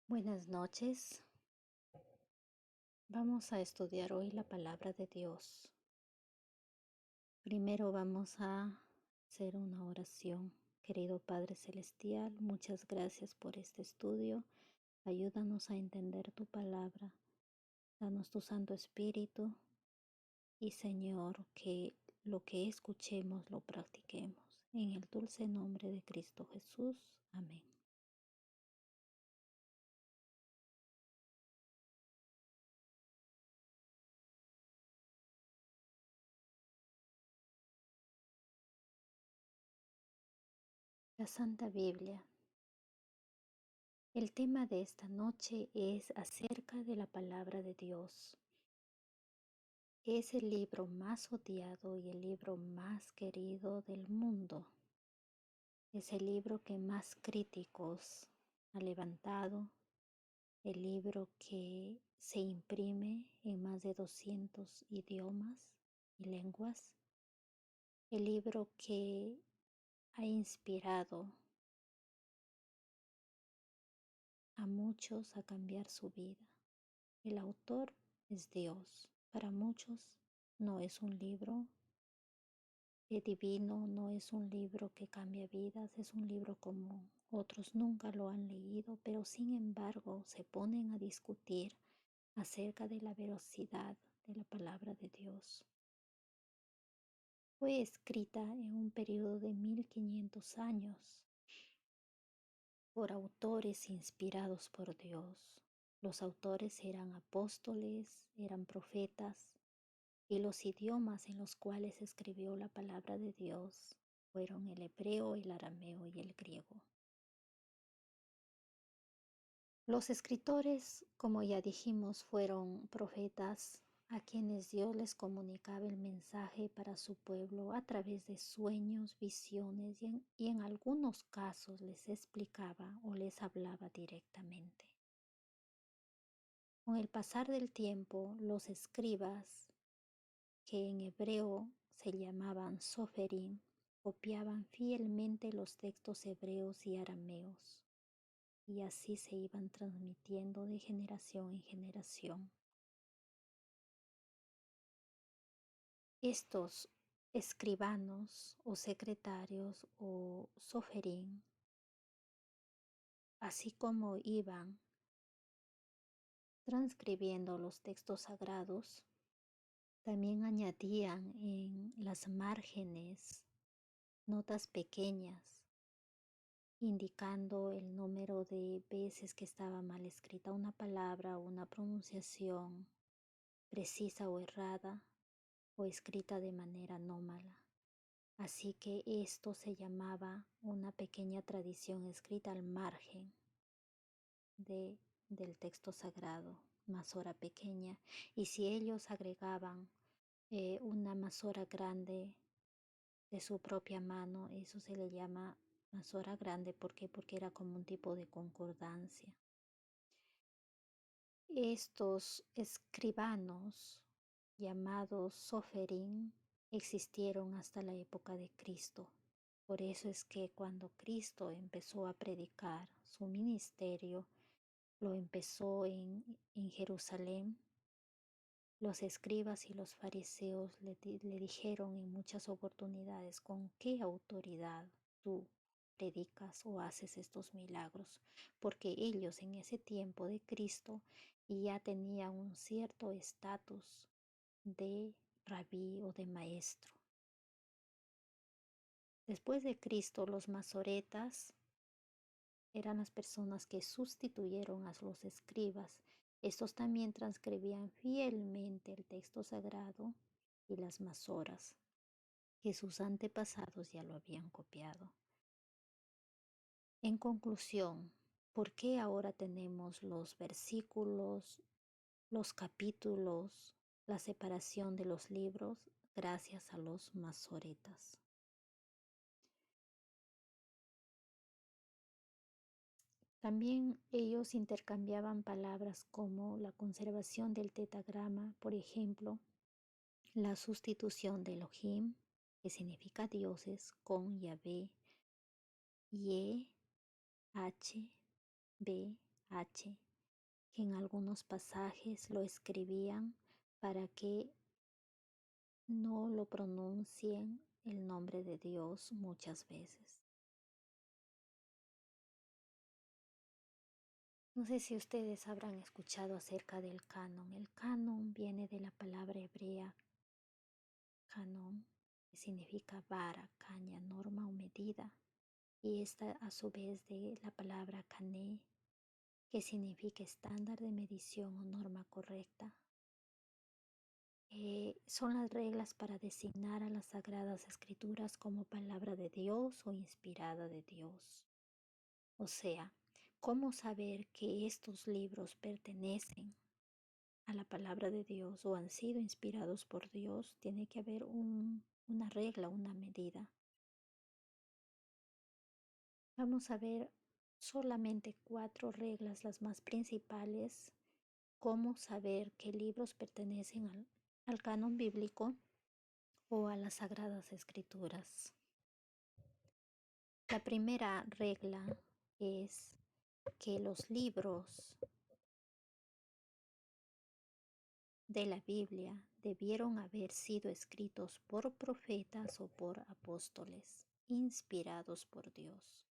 Buenas noches. Vamos a estudiar hoy la palabra de Dios. Primero vamos a hacer una oración. Querido Padre Celestial, muchas gracias por este estudio. Ayúdanos a entender tu palabra. Danos tu Santo Espíritu y Señor, que lo que escuchemos lo practiquemos. En el dulce nombre de Cristo Jesús. Amén. La Santa Biblia. El tema de esta noche es acerca de la palabra de Dios. Es el libro más odiado y el libro más querido del mundo. Es el libro que más críticos ha levantado, el libro que se imprime en más de 200 idiomas y lenguas, el libro que ha inspirado a muchos a cambiar su vida. El autor es Dios. Para muchos no es un libro divino, no es un libro que cambia vidas, es un libro común. Otros nunca lo han leído, pero sin embargo se ponen a discutir acerca de la veracidad de la palabra de Dios. Fue escrita en un periodo de 1500 años por autores inspirados por Dios. Los autores eran apóstoles, eran profetas, y los idiomas en los cuales escribió la palabra de Dios fueron el hebreo, el arameo y el griego. Los escritores, como ya dijimos, fueron profetas a quienes Dios les comunicaba el mensaje para su pueblo a través de sueños, visiones y en algunos casos les explicaba o les hablaba directamente. Con el pasar del tiempo, los escribas, que en hebreo se llamaban soferim, copiaban fielmente los textos hebreos y arameos, y así se iban transmitiendo de generación en generación. Estos escribanos o secretarios o soferim, así como iban transcribiendo los textos sagrados, también añadían en las márgenes notas pequeñas indicando el número de veces que estaba mal escrita una palabra o una pronunciación precisa o errada o escrita de manera anómala. Así que esto se llamaba una pequeña tradición escrita al margen del texto sagrado, masora pequeña. Y si ellos agregaban una masora grande de su propia mano, eso se le llama masora grande. ¿Por qué? Porque era como un tipo de concordancia. Estos escribanos llamados soferim existieron hasta la época de Cristo. Por eso es que cuando Cristo empezó a predicar su ministerio, lo empezó en Jerusalén. Los escribas y los fariseos le dijeron en muchas oportunidades: ¿con qué autoridad tú predicas o haces estos milagros? Porque ellos en ese tiempo de Cristo ya tenían un cierto estatus de rabí o de maestro. Después de Cristo, los masoretas eran las personas que sustituyeron a los escribas. Estos también transcribían fielmente el texto sagrado y las masoras, que sus antepasados ya lo habían copiado. En conclusión, ¿por qué ahora tenemos los versículos, los capítulos, la separación de los libros? Gracias a los masoretas. También ellos intercambiaban palabras como la conservación del tetagrama, por ejemplo, la sustitución de Elohim, que significa dioses, con Yahvé, Ye, H, B, H, que en algunos pasajes lo escribían para que no lo pronuncien el nombre de Dios muchas veces. No sé si ustedes habrán escuchado acerca del canon. El canon viene de la palabra hebrea canon, que significa vara, caña, norma o medida, y esta a su vez de la palabra cané, que significa estándar de medición o norma correcta. Son las reglas para designar a las sagradas escrituras como palabra de Dios o inspirada de Dios. O sea, ¿cómo saber que estos libros pertenecen a la palabra de Dios o han sido inspirados por Dios? Tiene que haber una regla, una medida. Vamos a ver solamente 4 reglas, las más principales, cómo saber qué libros pertenecen al canon bíblico o a las sagradas escrituras. La primera regla es que los libros de la Biblia debieron haber sido escritos por profetas o por apóstoles, inspirados por Dios.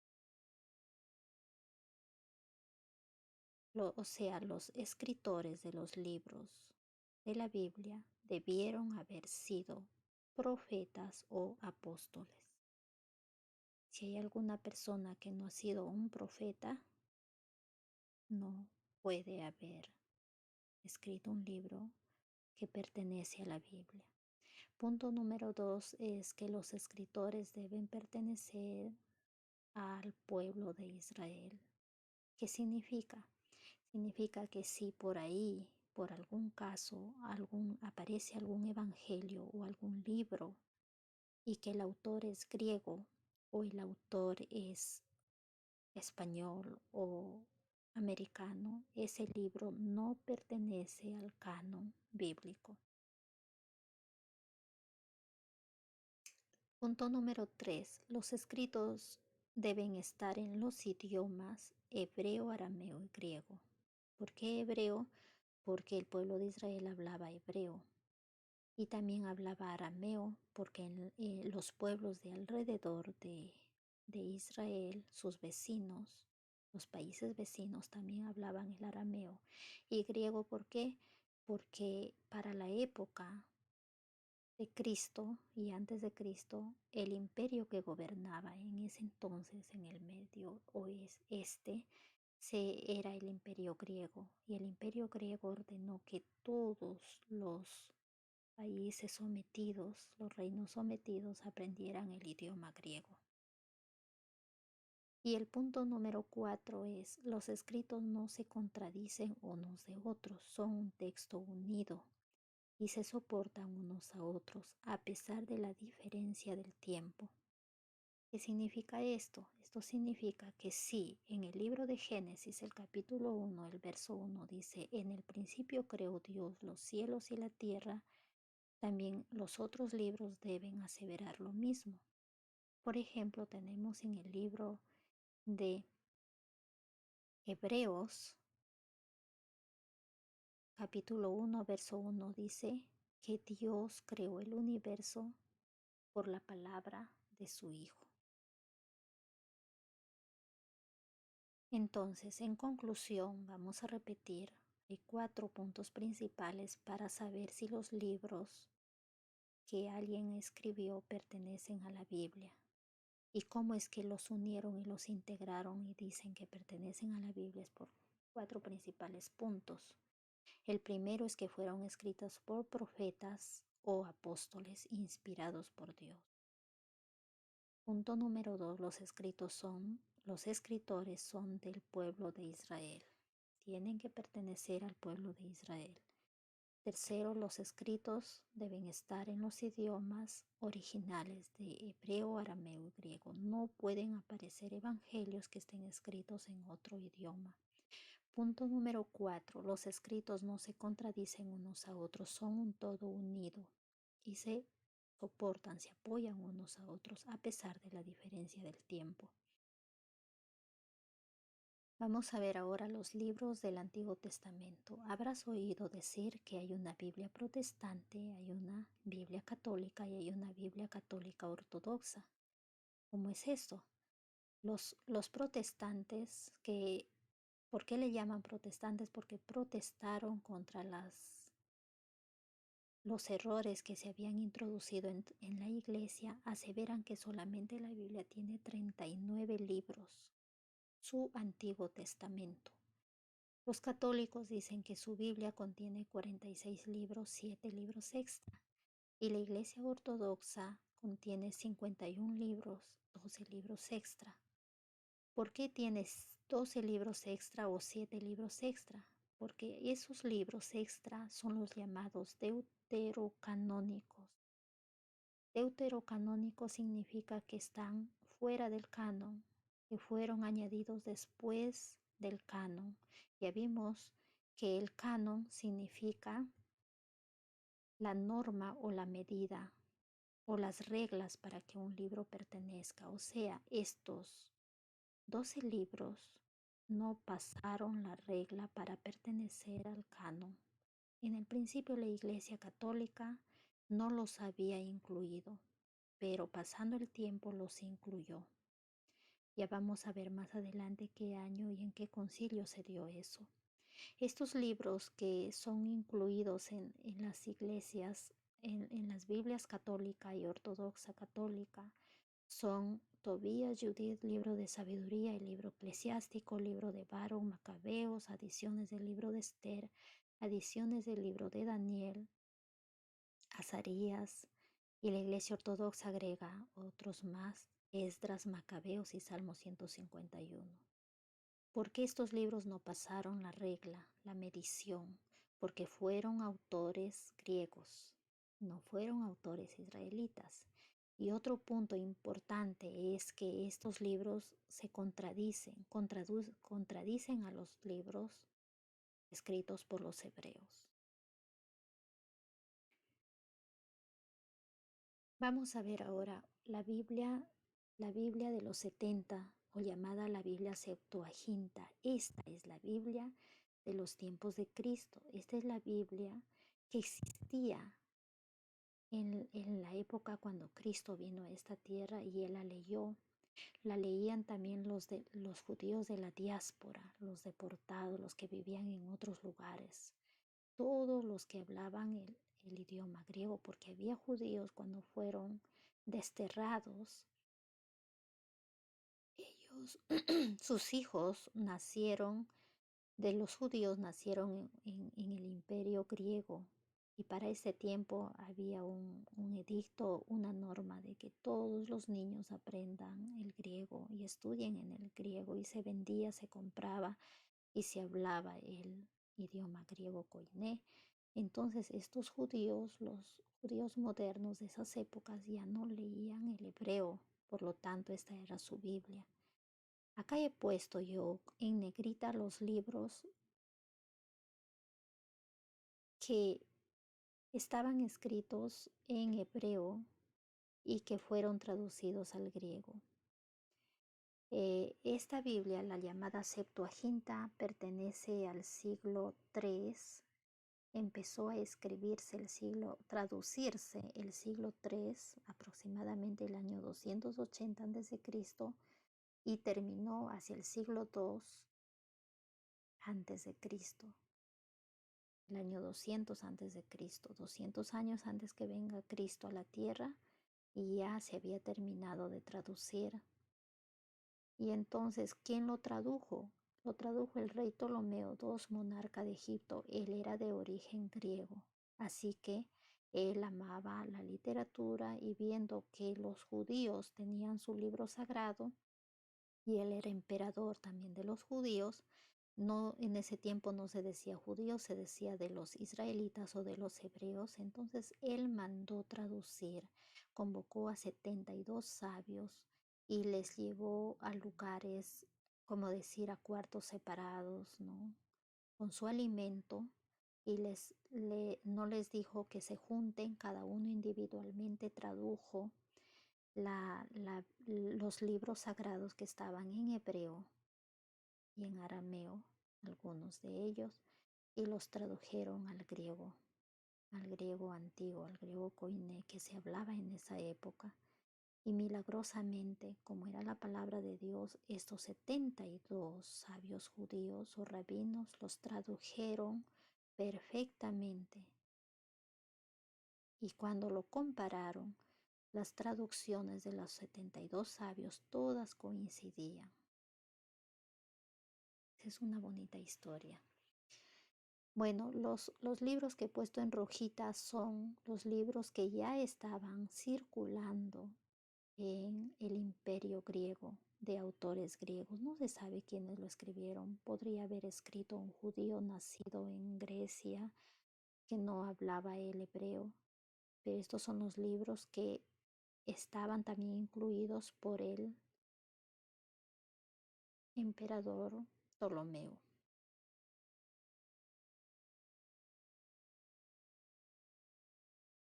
O sea, los escritores de los libros de la Biblia debieron haber sido profetas o apóstoles. Si hay alguna persona que no ha sido un profeta, no puede haber escrito un libro que pertenece a la Biblia. Punto número 2 es que los escritores deben pertenecer al pueblo de Israel. ¿Qué significa? Significa que si por ahí, por algún caso, aparece algún evangelio o algún libro y que el autor es griego o el autor es español o americano, ese libro no pertenece al canon bíblico. Punto número 3. Los escritos deben estar en los idiomas hebreo, arameo y griego. ¿Por qué hebreo? Porque el pueblo de Israel hablaba hebreo y también hablaba arameo, porque los pueblos de alrededor de Israel, sus vecinos, los países vecinos también hablaban el arameo. Y griego, ¿por qué? Porque para la época de Cristo y antes de Cristo, el imperio que gobernaba en ese entonces en el Medio Oeste era el imperio griego, y el imperio griego ordenó que todos los países sometidos, los reinos sometidos, aprendieran el idioma griego. Y el punto número 4 es, los escritos no se contradicen unos de otros, son un texto unido y se soportan unos a otros a pesar de la diferencia del tiempo. ¿Qué significa esto? Esto significa que si en el libro de Génesis, el capítulo 1, el verso 1 dice, en el principio creó Dios los cielos y la tierra, también los otros libros deben aseverar lo mismo. Por ejemplo, tenemos en el libro de Hebreos, capítulo 1, verso 1 dice que Dios creó el universo por la palabra de su Hijo. Entonces, en conclusión, vamos a repetir, hay 4 puntos principales para saber si los libros que alguien escribió pertenecen a la Biblia y cómo es que los unieron y los integraron y dicen que pertenecen a la Biblia es por 4 principales puntos. El primero es que fueron escritas por profetas o apóstoles inspirados por Dios. Punto número 2, los escritores son del pueblo de Israel. Tienen que pertenecer al pueblo de Israel. Tercero, los escritos deben estar en los idiomas originales de hebreo, arameo y griego. No pueden aparecer evangelios que estén escritos en otro idioma. Punto número 4. Los escritos no se contradicen unos a otros, son un todo unido y se soportan, se apoyan unos a otros a pesar de la diferencia del tiempo. Vamos a ver ahora los libros del Antiguo Testamento. Habrás oído decir que hay una Biblia protestante, hay una Biblia católica y hay una Biblia católica ortodoxa. ¿Cómo es esto? Los protestantes, ¿por qué le llaman protestantes? Porque protestaron contra los errores que se habían introducido en la iglesia, aseveran que solamente la Biblia tiene 39 libros, su Antiguo Testamento. Los católicos dicen que su Biblia contiene 46 libros, 7 libros extra, y la Iglesia Ortodoxa contiene 51 libros, 12 libros extra. ¿Por qué tienes 12 libros extra o 7 libros extra? Porque esos libros extra son los llamados deuterocanónicos. Deuterocanónico significa que están fuera del canon, que fueron añadidos después del canon. Ya vimos que el canon significa la norma o la medida o las reglas para que un libro pertenezca. O sea, estos 12 libros no pasaron la regla para pertenecer al canon. En el principio la Iglesia Católica no los había incluido, pero pasando el tiempo los incluyó. Ya vamos a ver más adelante qué año y en qué concilio se dio eso. Estos libros que son incluidos en las iglesias, en las Biblias católica y ortodoxa católica, son Tobías, Judith, libro de sabiduría, el libro eclesiástico, libro de Baruch, Macabeos, adiciones del libro de Esther, adiciones del libro de Daniel, Azarías, y la Iglesia Ortodoxa agrega otros más, Esdras, Macabeos y Salmo 151. ¿Por qué estos libros no pasaron la regla, la medición? Porque fueron autores griegos, no fueron autores israelitas. Y otro punto importante es que estos libros se contradicen a los libros escritos por los hebreos. Vamos a ver ahora la Biblia de los 70 o llamada la Biblia Septuaginta. Esta es la Biblia de los tiempos de Cristo. Esta es la Biblia que existía en la época cuando Cristo vino a esta tierra y él la leyó. La leían también los judíos de la diáspora, los deportados, los que vivían en otros lugares, todos los que hablaban el idioma griego, porque había judíos cuando fueron desterrados, ellos, sus hijos nacieron, de los judíos nacieron en el imperio griego. Y para ese tiempo había un edicto, una norma de que todos los niños aprendan el griego y estudien en el griego, y se vendía, se compraba y se hablaba el idioma griego koiné. Entonces estos judíos, los judíos modernos de esas épocas, ya no leían el hebreo, por lo tanto esta era su Biblia. Acá he puesto yo en negrita los libros que estaban escritos en hebreo y que fueron traducidos al griego. Esta Biblia, la llamada Septuaginta, pertenece al siglo III. Empezó a escribirse traducirse el siglo III, aproximadamente el año 280 a.C., y terminó hacia el siglo II a.C., el año 200 a.C., 200 años antes que venga Cristo a la tierra, y ya se había terminado de traducir. Y entonces, ¿quién lo tradujo? Lo tradujo el rey Ptolomeo II, monarca de Egipto. Él era de origen griego, así que él amaba la literatura, y viendo que los judíos tenían su libro sagrado y él era emperador también de los judíos, no, en ese tiempo no se decía judíos, se decía de los israelitas o de los hebreos. Entonces él mandó traducir, convocó a 72 sabios y les llevó a lugares, como decir, a cuartos separados, ¿no? Con su alimento, y no les dijo que se junten, cada uno individualmente tradujo los libros sagrados que estaban en hebreo, y en arameo, algunos de ellos, y los tradujeron al griego antiguo, al griego koiné que se hablaba en esa época. Y milagrosamente, como era la palabra de Dios, estos 72 sabios judíos o rabinos los tradujeron perfectamente. Y cuando lo compararon, las traducciones de los 72 sabios todas coincidían. Es una bonita historia. Bueno, los libros que he puesto en rojita son los libros que ya estaban circulando en el imperio griego, de autores griegos. No se sabe quiénes lo escribieron. Podría haber escrito un judío nacido en Grecia que no hablaba el hebreo, pero estos son los libros que estaban también incluidos por el emperador Ptolomeo.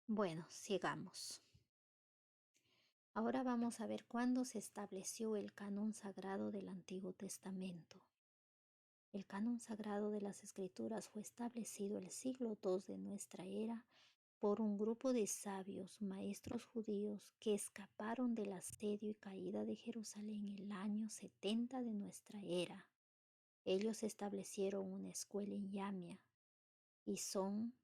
Bueno, sigamos. Ahora vamos a ver cuándo se estableció el canon sagrado del Antiguo Testamento. El canon sagrado de las Escrituras fue establecido el siglo II de nuestra era por un grupo de sabios, maestros judíos que escaparon del asedio y caída de Jerusalén en el año 70 de nuestra era. Ellos establecieron una escuela en Yamia y son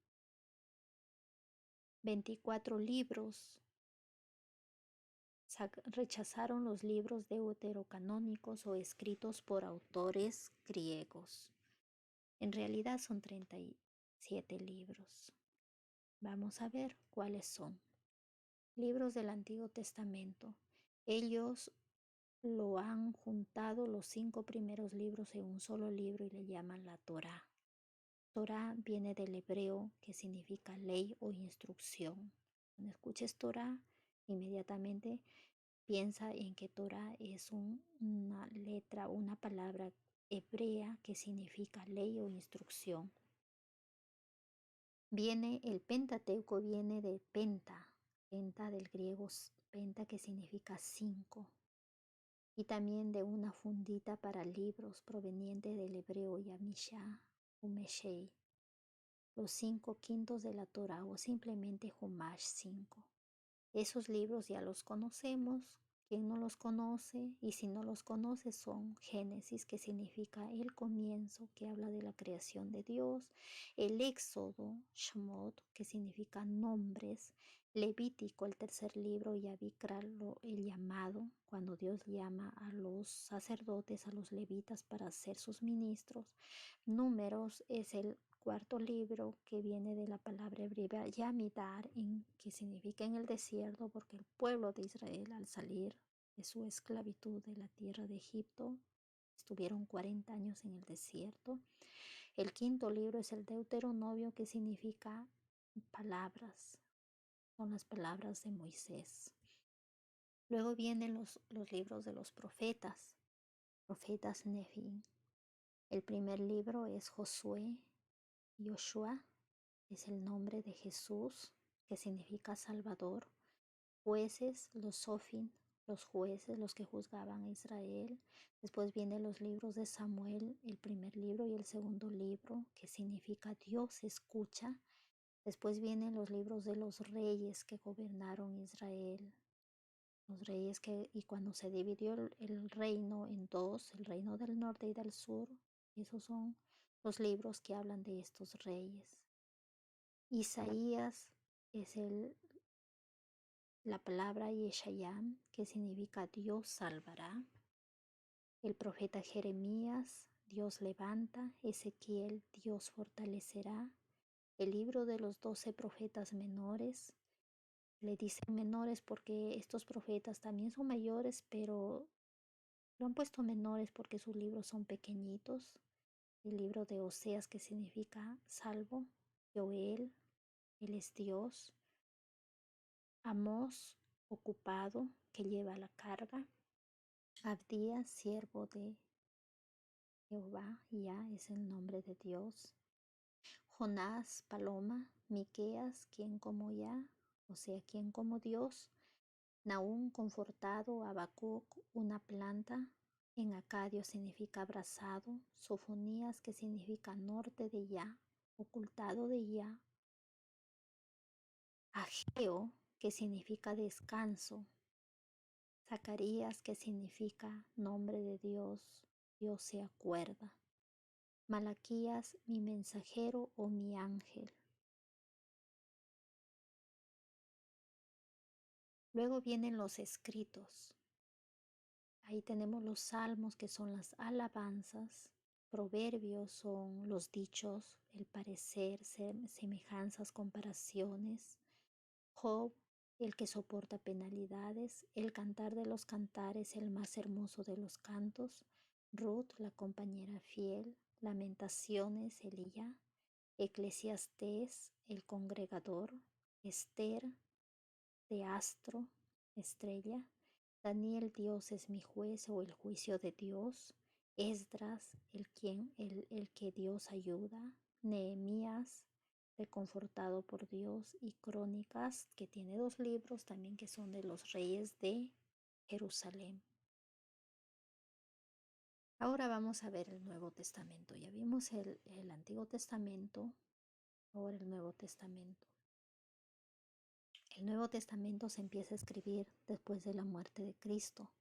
24 libros. Rechazaron los libros deuterocanónicos o escritos por autores griegos. En realidad son 37 libros. Vamos a ver cuáles son. Libros del Antiguo Testamento. Ellos lo han juntado los 5 primeros libros en un solo libro y le llaman la Torá. Torá viene del hebreo que significa ley o instrucción. Cuando escuches Torá, inmediatamente piensa en que Torá es una letra, una palabra hebrea que significa ley o instrucción. El Pentateuco viene de penta del griego penta que significa 5, y también de una fundita para libros proveniente del hebreo Yamishá o Meshei, los 5 quintos de la Torah o simplemente Humash 5. Esos libros ya los conocemos. ¿Quién no los conoce? Y si no los conoce, son Génesis, que significa el comienzo, que habla de la creación de Dios, el Éxodo, Shemot, que significa nombres, Levítico, el tercer libro, y Abikra, el llamado, cuando Dios llama a los sacerdotes, a los levitas para ser sus ministros. Números es el cuarto libro, que viene de la palabra hebrea Yamidar, que significa en el desierto, porque el pueblo de Israel, al salir de su esclavitud de la tierra de Egipto, estuvieron 40 años en el desierto. El quinto libro es el Deuteronomio, que significa palabras, son las palabras de Moisés. Luego vienen los libros de los profetas Nefi. El primer libro es Josué. Yoshua es el nombre de Jesús, que significa Salvador. Jueces, los Sofim, los jueces, los que juzgaban a Israel. Después vienen los libros de Samuel, el primer libro y el segundo libro, que significa Dios escucha. Después vienen los libros de los reyes que gobernaron Israel. Los reyes y cuando se dividió el reino en dos, el reino del norte y del sur, esos son los libros que hablan de estos reyes. Isaías es la palabra Yeshayam, que significa Dios salvará. El profeta Jeremías, Dios levanta. Ezequiel, Dios fortalecerá. El libro de los 12 profetas menores. Le dicen menores porque estos profetas también son mayores, pero lo han puesto menores porque sus libros son pequeñitos. El libro de Oseas, que significa salvo. Joel, él es Dios. Amós, ocupado, que lleva la carga. Abdías, siervo de Jehová, ya es el nombre de Dios. Jonás, paloma. Miqueas, quien como ya, o sea, quien como Dios. Nahum, confortado. Habacuc, una planta. en acadio significa abrazado, Sofonías, que significa norte de Ya, ocultado de Ya, Ageo, que significa descanso, Zacarías, que significa nombre de Dios, Dios se acuerda, Malaquías, mi mensajero o mi ángel. Luego vienen los escritos. Ahí tenemos los salmos, que son las alabanzas, proverbios son los dichos, el parecer, semejanzas, comparaciones, Job, el que soporta penalidades, el cantar de los cantares, el más hermoso de los cantos, Ruth, la compañera fiel, Lamentaciones, Elías, Eclesiastés, el congregador, Esther, de astro, estrella, Daniel, Dios es mi juez o el juicio de Dios, Esdras, el que Dios ayuda, Nehemías, reconfortado por Dios, y Crónicas, que tiene 2 libros también, que son de los reyes de Jerusalén. Ahora vamos a ver el Nuevo Testamento. Ya vimos el Antiguo Testamento, ahora el Nuevo Testamento. El Nuevo Testamento se empieza a escribir después de la muerte de Cristo,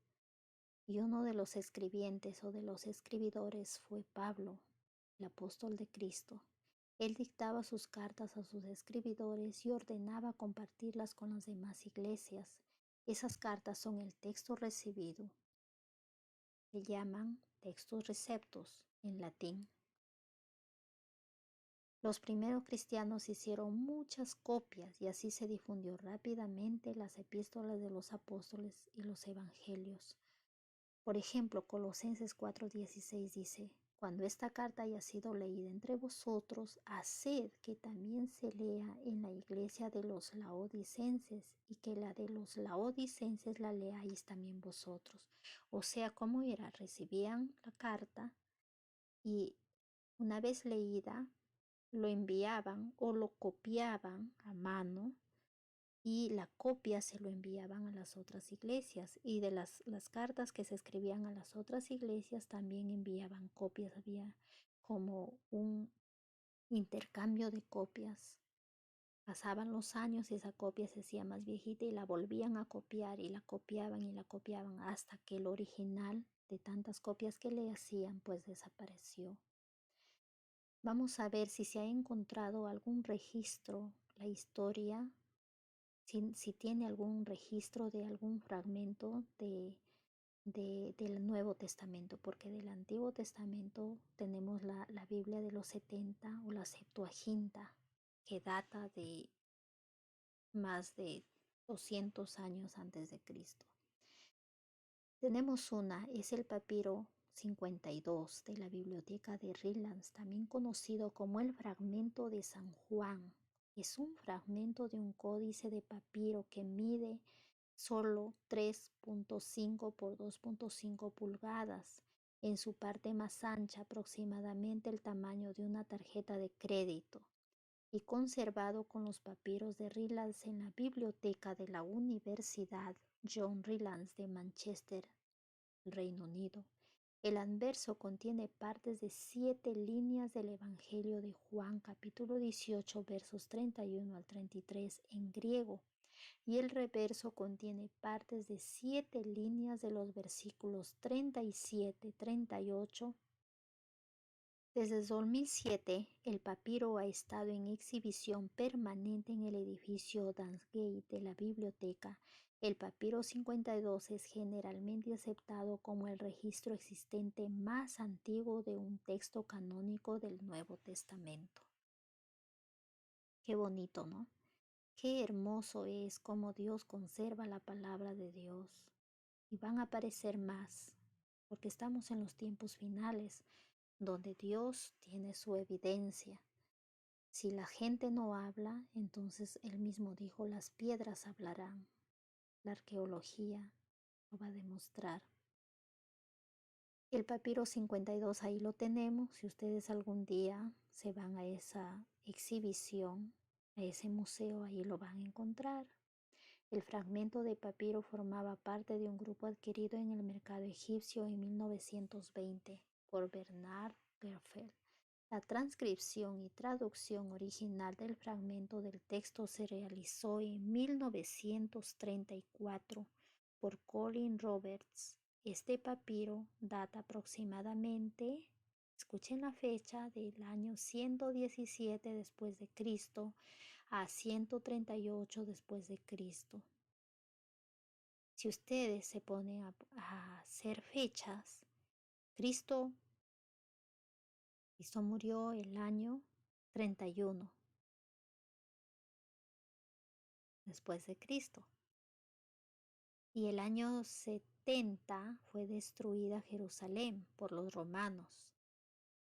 y uno de los escribientes o de los escribidores fue Pablo, el apóstol de Cristo. Él dictaba sus cartas a sus escribidores y ordenaba compartirlas con las demás iglesias. Esas cartas son el texto recibido, se llaman textos receptos en latín. Los primeros cristianos hicieron muchas copias y así se difundió rápidamente las epístolas de los apóstoles y los evangelios. Por ejemplo, Colosenses 4:16 dice: cuando esta carta haya sido leída entre vosotros, haced que también se lea en la iglesia de los laodicenses, y que la de los laodicenses la leáis también vosotros. O sea, ¿cómo era? Recibían la carta y una vez leída, lo enviaban o lo copiaban a mano, y la copia se lo enviaban a las otras iglesias, y de las cartas que se escribían a las otras iglesias también enviaban copias. Había como un intercambio de copias. Pasaban los años y esa copia se hacía más viejita y la volvían a copiar y la copiaban y la copiaban hasta que el original, de tantas copias que le hacían, pues desapareció. Vamos a ver si se ha encontrado algún registro, la historia, si tiene algún registro de algún fragmento del Nuevo Testamento, porque del Antiguo Testamento tenemos la Biblia de los 70 o la Septuaginta, que data de más de 200 años antes de Cristo. Tenemos es el papiro 52 de la Biblioteca de Rylands, también conocido como el fragmento de San Juan. Es un fragmento de un códice de papiro que mide solo 3.5 por 2.5 pulgadas. En su parte más ancha, aproximadamente el tamaño de una tarjeta de crédito, y conservado con los papiros de Rylands en la biblioteca de la Universidad John Rylands de Manchester, Reino Unido. El anverso contiene partes de 7 líneas del Evangelio de Juan, capítulo 18, versos 31 al 33 en griego, y el reverso contiene partes de 7 líneas de los versículos 37, 38. Desde 2007, el papiro ha estado en exhibición permanente en el edificio Dansgate de la biblioteca. El papiro 52 es generalmente aceptado como el registro existente más antiguo de un texto canónico del Nuevo Testamento. Qué bonito, ¿no? Qué hermoso es cómo Dios conserva la palabra de Dios. Y van a aparecer más, porque estamos en los tiempos finales, donde Dios tiene su evidencia. Si la gente no habla, entonces Él mismo dijo, las piedras hablarán. La arqueología lo va a demostrar. El papiro 52 ahí lo tenemos. Si ustedes algún día se van a esa exhibición, a ese museo, ahí lo van a encontrar. El fragmento de papiro formaba parte de un grupo adquirido en el mercado egipcio en 1920 por Bernard Gerfeld. La transcripción y traducción original del fragmento del texto se realizó en 1934 por Colin Roberts. Este papiro data aproximadamente, escuchen la fecha, del año 117 después de Cristo a 138 después de Cristo. Si ustedes se ponen a hacer fechas, Cristo murió el año 31 después de Cristo. Y el año 70 fue destruida Jerusalén por los romanos.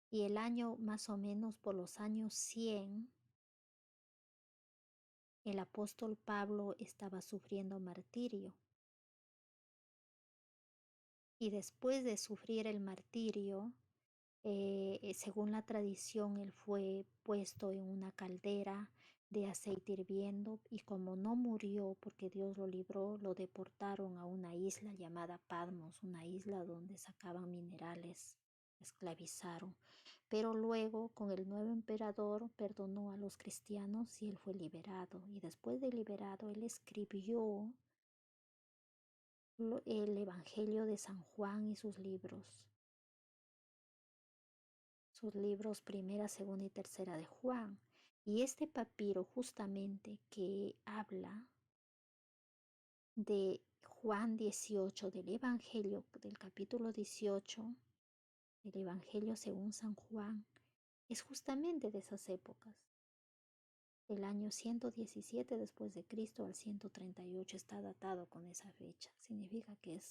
Y el año más o menos por los años 100, el apóstol Pablo estaba sufriendo martirio. Y después de sufrir el martirio, según la tradición, él fue puesto en una caldera de aceite hirviendo y como no murió porque Dios lo libró, lo deportaron a una isla llamada Patmos, una isla donde sacaban minerales, esclavizaron. Pero luego, con el nuevo emperador, perdonó a los cristianos y él fue liberado. Y después de liberado, él escribió el Evangelio de San Juan y sus libros primera, segunda y tercera de Juan. Y este papiro justamente que habla de Juan 18, del Evangelio, del capítulo 18, del Evangelio según San Juan, es justamente de esas épocas. Del año 117 después de Cristo al 138 está datado con esa fecha. Significa que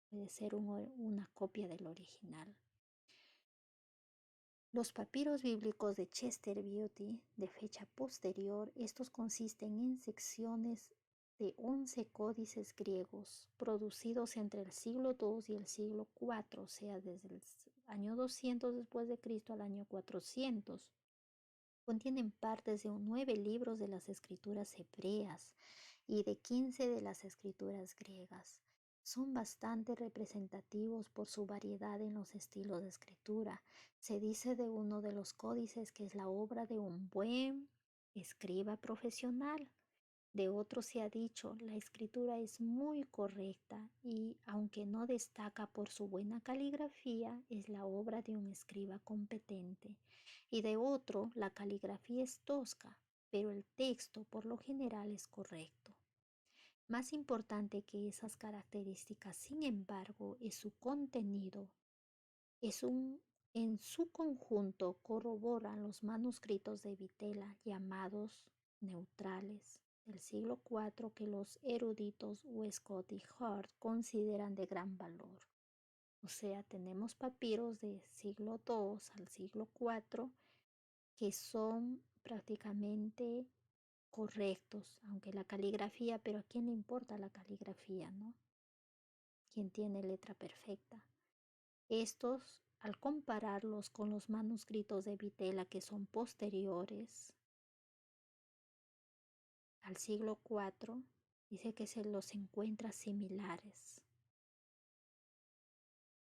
puede ser una copia del original. Los papiros bíblicos de Chester Beatty, de fecha posterior, estos consisten en secciones de 11 códices griegos producidos entre el siglo II y el siglo IV, o sea, desde el año 200 después de Cristo al año 400. Contienen partes de 9 libros de las escrituras hebreas y de 15 de las escrituras griegas. Son bastante representativos por su variedad en los estilos de escritura. Se dice de uno de los códices que es la obra de un buen escriba profesional. De otro se ha dicho, la escritura es muy correcta y, aunque no destaca por su buena caligrafía, es la obra de un escriba competente. Y de otro, la caligrafía es tosca, pero el texto por lo general es correcto. Más importante que esas características, sin embargo, es su contenido. En su conjunto corroboran los manuscritos de Vitela llamados neutrales del siglo IV que los eruditos Westcott y Hart consideran de gran valor. O sea, tenemos papiros del siglo II al siglo IV que son prácticamente correctos, aunque la caligrafía, pero ¿a quién le importa la caligrafía, no? ¿Quién tiene letra perfecta? Estos, al compararlos con los manuscritos de Vitela que son posteriores al siglo IV, dice que se los encuentra similares.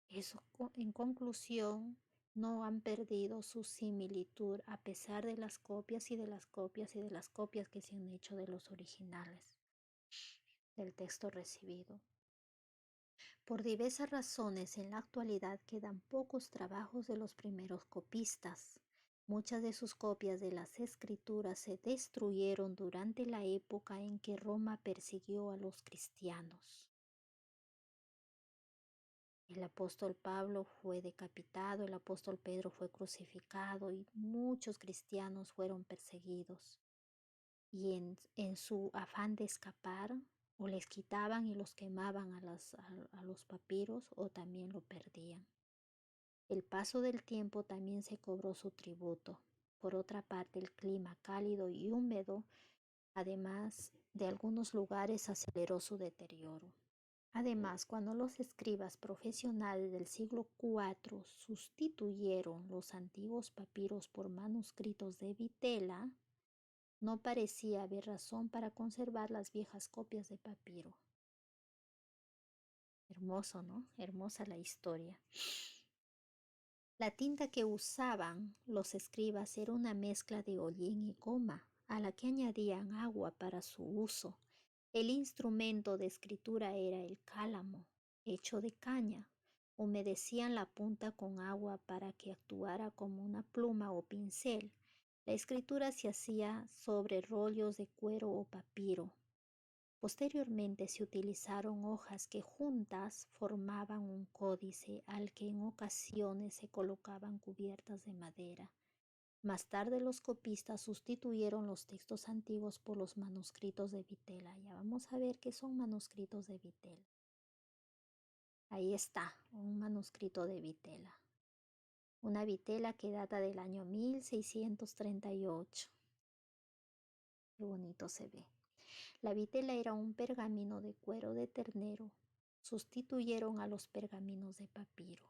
Eso, en conclusión, no han perdido su similitud a pesar de las copias y de las copias y de las copias que se han hecho de los originales del texto recibido. Por diversas razones, en la actualidad quedan pocos trabajos de los primeros copistas. Muchas de sus copias de las escrituras se destruyeron durante la época en que Roma persiguió a los cristianos. El apóstol Pablo fue decapitado, el apóstol Pedro fue crucificado y muchos cristianos fueron perseguidos. Y en su afán de escapar, o les quitaban y los quemaban a los papiros o también lo perdían. El paso del tiempo también se cobró su tributo. Por otra parte, el clima cálido y húmedo, además de algunos lugares, aceleró su deterioro. Además, cuando los escribas profesionales del siglo IV sustituyeron los antiguos papiros por manuscritos de Vitela, No parecía haber razón para conservar las viejas copias de papiro. Hermoso, ¿no? Hermosa la historia. La tinta que usaban los escribas era una mezcla de hollín y goma, a la que añadían agua para su uso. El instrumento de escritura era el cálamo, hecho de caña. Humedecían la punta con agua para que actuara como una pluma o pincel. La escritura se hacía sobre rollos de cuero o papiro. Posteriormente se utilizaron hojas que juntas formaban un códice al que en ocasiones se colocaban cubiertas de madera. Más tarde los copistas sustituyeron los textos antiguos por los manuscritos de vitela. Ya vamos a ver qué son manuscritos de vitela. Ahí está, un manuscrito de vitela. Una vitela que data del año 1638. Qué bonito se ve. La vitela era un pergamino de cuero de ternero. Sustituyeron a los pergaminos de papiro.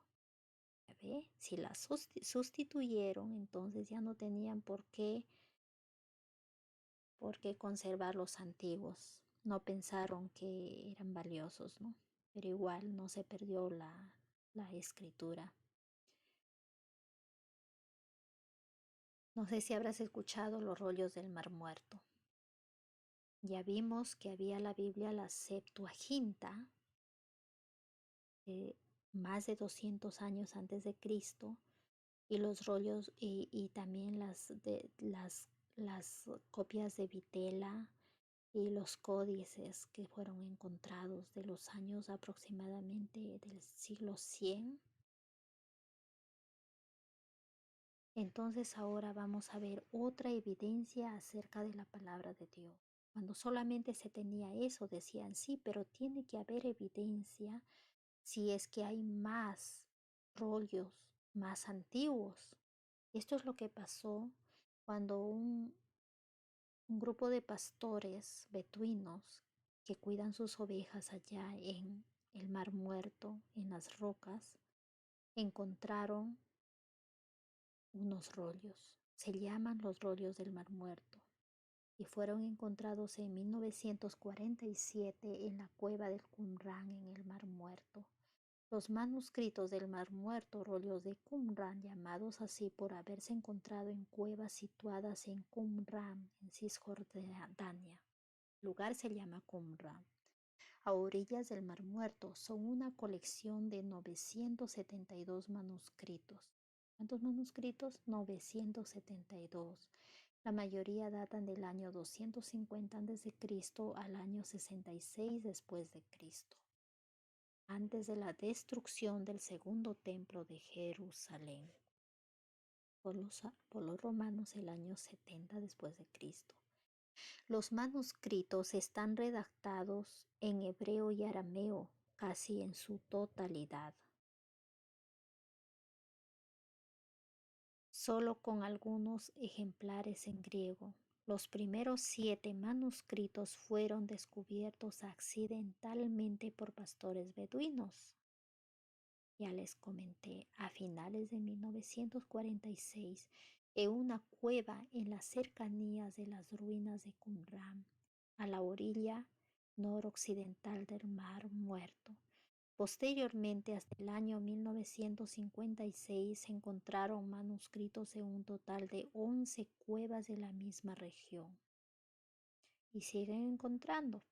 ¿Ya ve? Si la sustituyeron, entonces ya no tenían por qué conservar los antiguos. No pensaron que eran valiosos, ¿no? Pero igual no se perdió la escritura. No sé si habrás escuchado los rollos del Mar Muerto. Ya vimos que había la Biblia, la Septuaginta, eh, más de 200 años antes de Cristo, y los rollos y también las copias de vitela y los códices que fueron encontrados de los años aproximadamente del siglo 100. Entonces ahora vamos a ver otra evidencia acerca de la palabra de Dios. Cuando solamente se tenía eso, decían sí, pero tiene que haber evidencia si es que hay más rollos más antiguos. Esto es lo que pasó cuando un grupo de pastores beduinos que cuidan sus ovejas allá en el Mar Muerto, en las rocas, encontraron unos rollos. Se llaman los rollos del Mar Muerto y fueron encontrados en 1947 en la cueva del Qumran en el Mar Muerto. Los manuscritos del Mar Muerto, rollos de Qumran, llamados así por haberse encontrado en cuevas situadas en Qumran, en Cisjordania. El lugar se llama Qumran. A orillas del Mar Muerto son una colección de 972 manuscritos. ¿Cuántos manuscritos? 972. La mayoría datan del año 250 a.C. al año 66 después de Cristo, antes de la destrucción del segundo templo de Jerusalén por los romanos el año 70 después de Cristo. Los manuscritos están redactados en hebreo y arameo casi en su totalidad, solo con algunos ejemplares en griego. Los primeros 7 manuscritos fueron descubiertos accidentalmente por pastores beduinos. Ya les comenté, a finales de 1946, en una cueva en las cercanías de las ruinas de Qumran, a la orilla noroccidental del Mar Muerto. Posteriormente, hasta el año 1956, se encontraron manuscritos en un total de 11 cuevas de la misma región. Y siguen encontrando.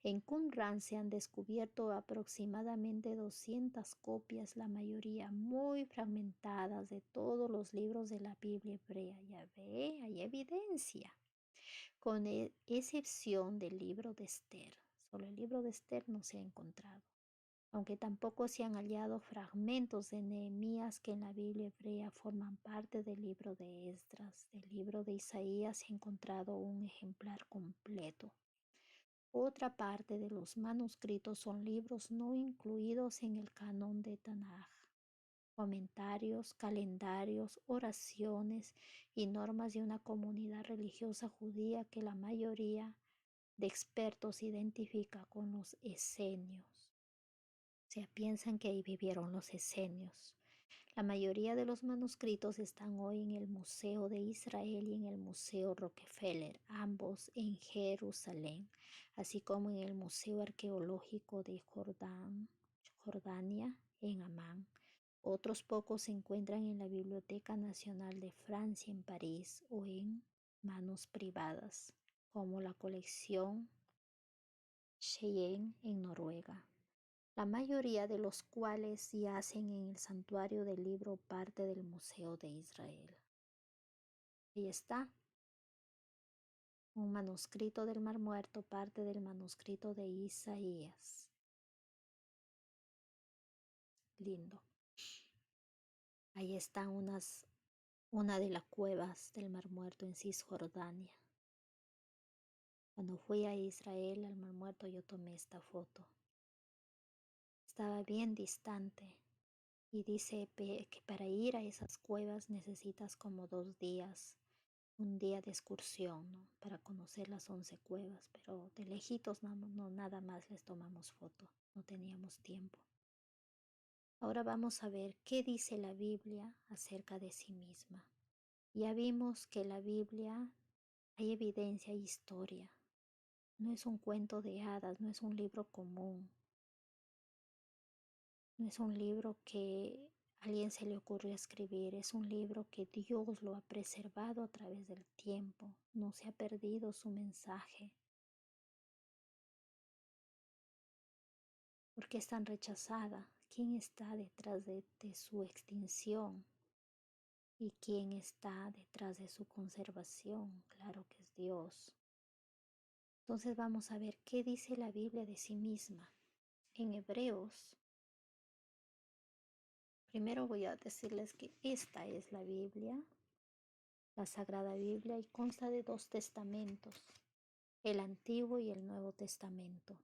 En Qumran se han descubierto aproximadamente 200 copias, la mayoría muy fragmentadas, de todos los libros de la Biblia hebrea. Ya ve, hay evidencia, con excepción del libro de Esther. Solo el libro de Esther no se ha encontrado, aunque tampoco se han hallado fragmentos de Nehemías que en la Biblia hebrea forman parte del libro de Esdras. Del libro de Isaías se ha encontrado un ejemplar completo. Otra parte de los manuscritos son libros no incluidos en el canon de Tanaj, comentarios, calendarios, oraciones y normas de una comunidad religiosa judía que la mayoría de expertos identifica con los esenios. O sea, piensan que ahí vivieron los esenios. La mayoría de los manuscritos están hoy en el Museo de Israel y en el Museo Rockefeller, ambos en Jerusalén, así como en el Museo Arqueológico de Jordania en Amán. Otros pocos se encuentran en la Biblioteca Nacional de Francia en París o en manos privadas, como la colección Cheyenne en Noruega, la mayoría de los cuales yacen en el Santuario del Libro, parte del Museo de Israel. Ahí está, un manuscrito del Mar Muerto, parte del manuscrito de Isaías. Lindo. Ahí está una de las cuevas del Mar Muerto en Cisjordania. Cuando fui a Israel, al Mar Muerto, yo tomé esta foto. Estaba bien distante y dice que para ir a esas cuevas necesitas como 2 días, un día de excursión, ¿no? Para conocer las 11 cuevas, pero de lejitos no, nada más les tomamos foto, no teníamos tiempo. Ahora vamos a ver qué dice la Biblia acerca de sí misma. Ya vimos que la Biblia hay evidencia e historia. No es un cuento de hadas, no es un libro común. No es un libro que a alguien se le ocurrió escribir, es un libro que Dios lo ha preservado a través del tiempo. No se ha perdido su mensaje. ¿Por qué es tan rechazada? ¿Quién está detrás de su extinción? ¿Y quién está detrás de su conservación? Claro que es Dios. Entonces vamos a ver qué dice la Biblia de sí misma. En Hebreos, primero voy a decirles que esta es la Biblia, la Sagrada Biblia, y consta de 2 testamentos, el Antiguo y el Nuevo Testamento.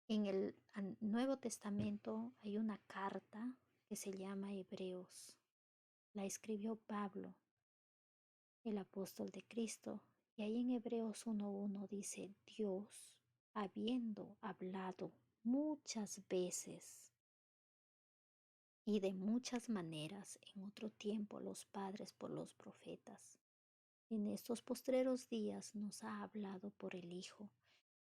En el Nuevo Testamento hay una carta que se llama Hebreos. La escribió Pablo, el apóstol de Cristo, y ahí en Hebreos 1:1 dice: Dios, habiendo hablado muchas veces y de muchas maneras en otro tiempo los padres por los profetas, en estos postreros días nos ha hablado por el Hijo,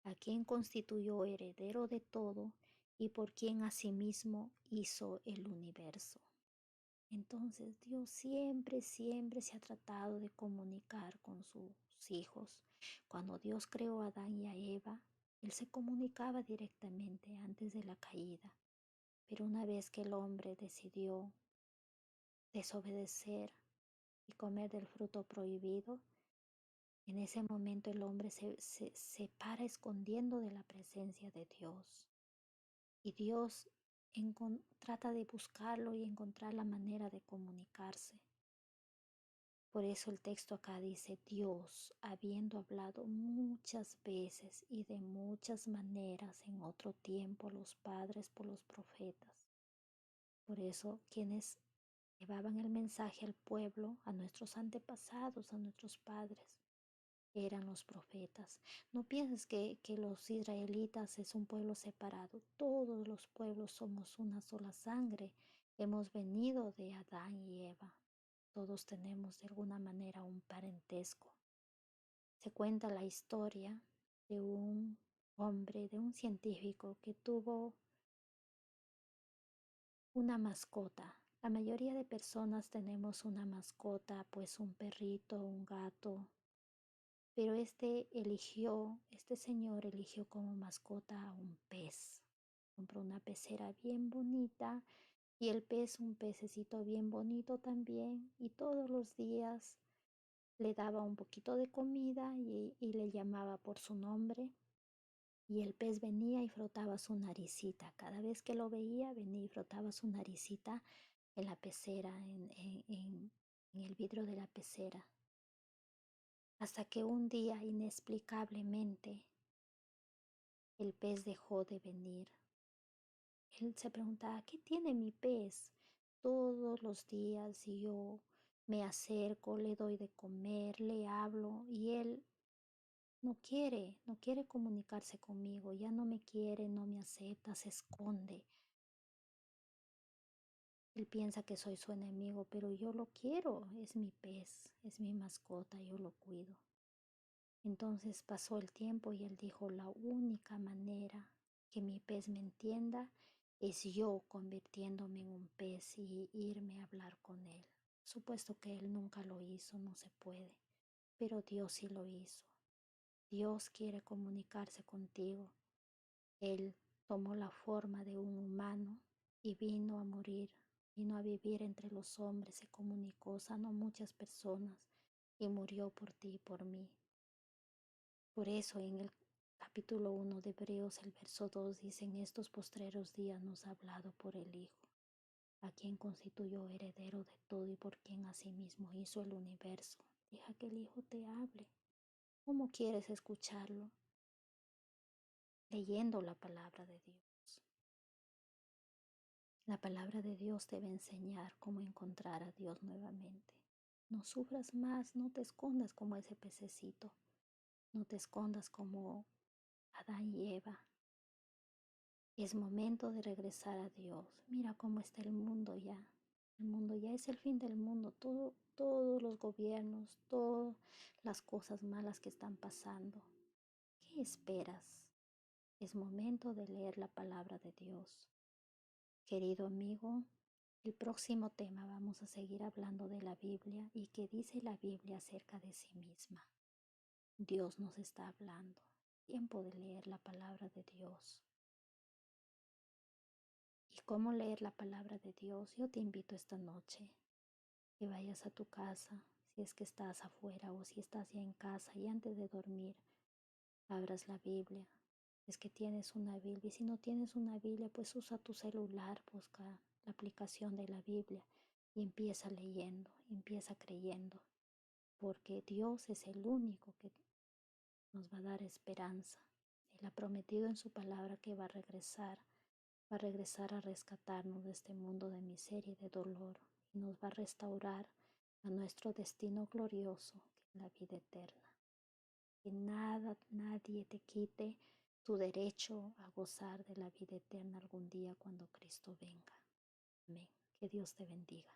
a quien constituyó heredero de todo y por quien asimismo hizo el universo. Entonces Dios siempre se ha tratado de comunicar con sus hijos. Cuando Dios creó a Adán y a Eva, Él se comunicaba directamente antes de la caída. Pero una vez que el hombre decidió desobedecer y comer del fruto prohibido, en ese momento el hombre se para escondiendo de la presencia de Dios. Y Dios trata de buscarlo y encontrar la manera de comunicarse. Por eso el texto acá dice: Dios, habiendo hablado muchas veces y de muchas maneras en otro tiempo los padres por los profetas. Por eso quienes llevaban el mensaje al pueblo, a nuestros antepasados, a nuestros padres, eran los profetas. No pienses que los israelitas es un pueblo separado. Todos los pueblos somos una sola sangre. Hemos venido de Adán y Eva. Todos tenemos de alguna manera un parentesco. Se cuenta la historia de un hombre, de un científico que tuvo una mascota. La mayoría de personas tenemos una mascota, pues un perrito, un gato, pero este señor eligió como mascota a un pez. Compró una pecera bien bonita y el pez, un pececito bien bonito también, y todos los días le daba un poquito de comida y le llamaba por su nombre. Y el pez venía y frotaba su naricita. Cada vez que lo veía, venía y frotaba su naricita en la pecera, en el vidrio de la pecera. Hasta que un día, inexplicablemente, el pez dejó de venir. Él se preguntaba: ¿qué tiene mi pez? Todos los días yo me acerco, le doy de comer, le hablo, y él no quiere comunicarse conmigo, ya no me quiere, no me acepta, se esconde. Él piensa que soy su enemigo, pero yo lo quiero, es mi pez, es mi mascota, yo lo cuido. Entonces pasó el tiempo y él dijo, la única manera que mi pez me entienda es yo convirtiéndome en un pez y irme a hablar con él. Supuesto que él nunca lo hizo, no se puede, pero Dios sí lo hizo. Dios quiere comunicarse contigo. Él tomó la forma de un humano y vino a morir, vino a vivir entre los hombres, se comunicó, sanó muchas personas y murió por ti y por mí. Por eso en el capítulo 1 de Hebreos, el verso 2 dice, en estos postreros días nos ha hablado por el Hijo, a quien constituyó heredero de todo y por quien asimismo hizo el universo. Deja que el Hijo te hable. ¿Cómo quieres escucharlo? Leyendo la palabra de Dios. La palabra de Dios te va a enseñar cómo encontrar a Dios nuevamente. No sufras más, no te escondas como ese pececito, no te escondas como Adán y Eva. Es momento de regresar a Dios. Mira cómo está el mundo ya. El mundo ya es el fin del mundo. Todos los gobiernos, todas las cosas malas que están pasando. ¿Qué esperas? Es momento de leer la palabra de Dios. Querido amigo, el próximo tema vamos a seguir hablando de la Biblia y qué dice la Biblia acerca de sí misma. Dios nos está hablando. Tiempo de leer la palabra de Dios. ¿Y cómo leer la palabra de Dios? Yo te invito esta noche que vayas a tu casa, si es que estás afuera o si estás ya en casa y antes de dormir, abras la Biblia. Es que tienes una Biblia y si no tienes una Biblia, pues usa tu celular, busca la aplicación de la Biblia y empieza leyendo, empieza creyendo, porque Dios es el único que nos va a dar esperanza. Él ha prometido en su palabra que va a regresar a rescatarnos de este mundo de miseria y de dolor y nos va a restaurar a nuestro destino glorioso, que es la vida eterna. Que nada, nadie te quite tu derecho a gozar de la vida eterna algún día cuando Cristo venga. Amén. Que Dios te bendiga.